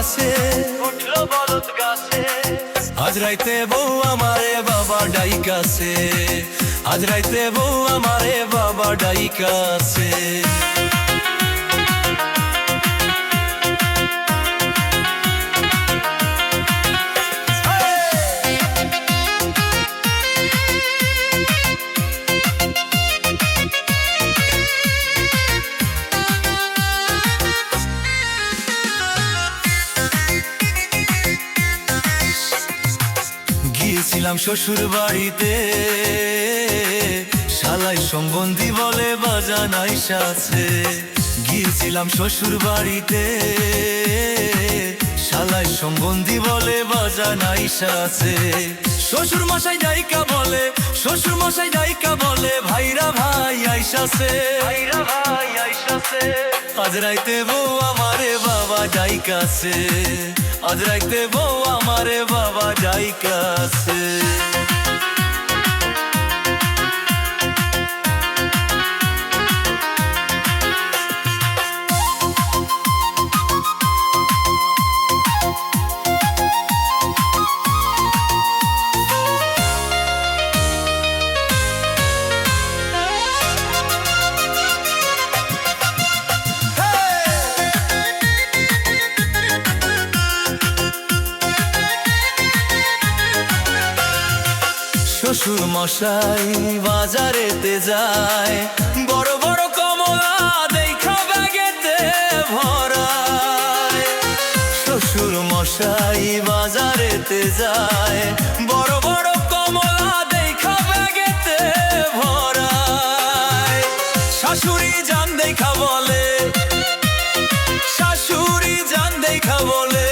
গাছে, উঠলো বলদ গাছে। আজ রাইতে বউ আমারে বাবা ডাইকাছে, আজ রাইতে বউ আমারে বাবা ডাইকাছে। গিয়েছিলাম শ্বশুর বাড়িতে, শালাই সম্বন্ধী বলে বাজান আইসাছে। গিয়েছিলাম শ্বশুর বাড়িতে, শালাই সম্বন্ধী বলে বাজান আইসাছে। শ্বশুর মশাই ডাইকা বলে, শ্বশুর মশাই ডাইকা বলে, ভাইরা ভাই আইসাছে, ভাইরা ভাই আইসাছে। আজ রাইতে বউ আমারে বাবা ডাইকাছে, আজ রাইতে বউ আমারে বাবা ডাইকাছে। শ্বশুর মশাই বাজারেতে যায়, বড় বড় কমলা দেখা ব্যাগেতে ভরায়। শ্বশুর মশাই বাজারেতে যায়, বড় বড় কমলা দেখা ব্যাগেতে ভরায়। শাশুড়ি জান দেখা বলে, শাশুড়ি জান দেখা বলে,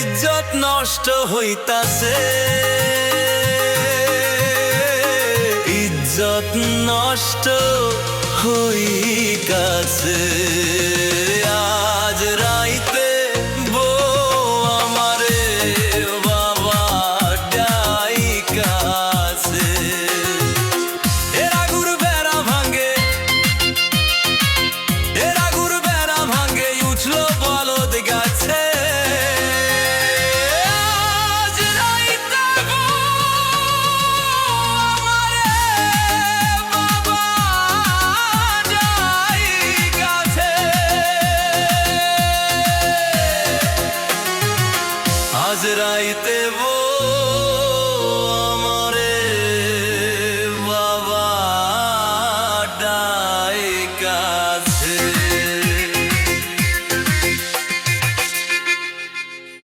ইজ্জত নষ্ট হইতাছে, ইজ্জত নষ্ট হইতাছে।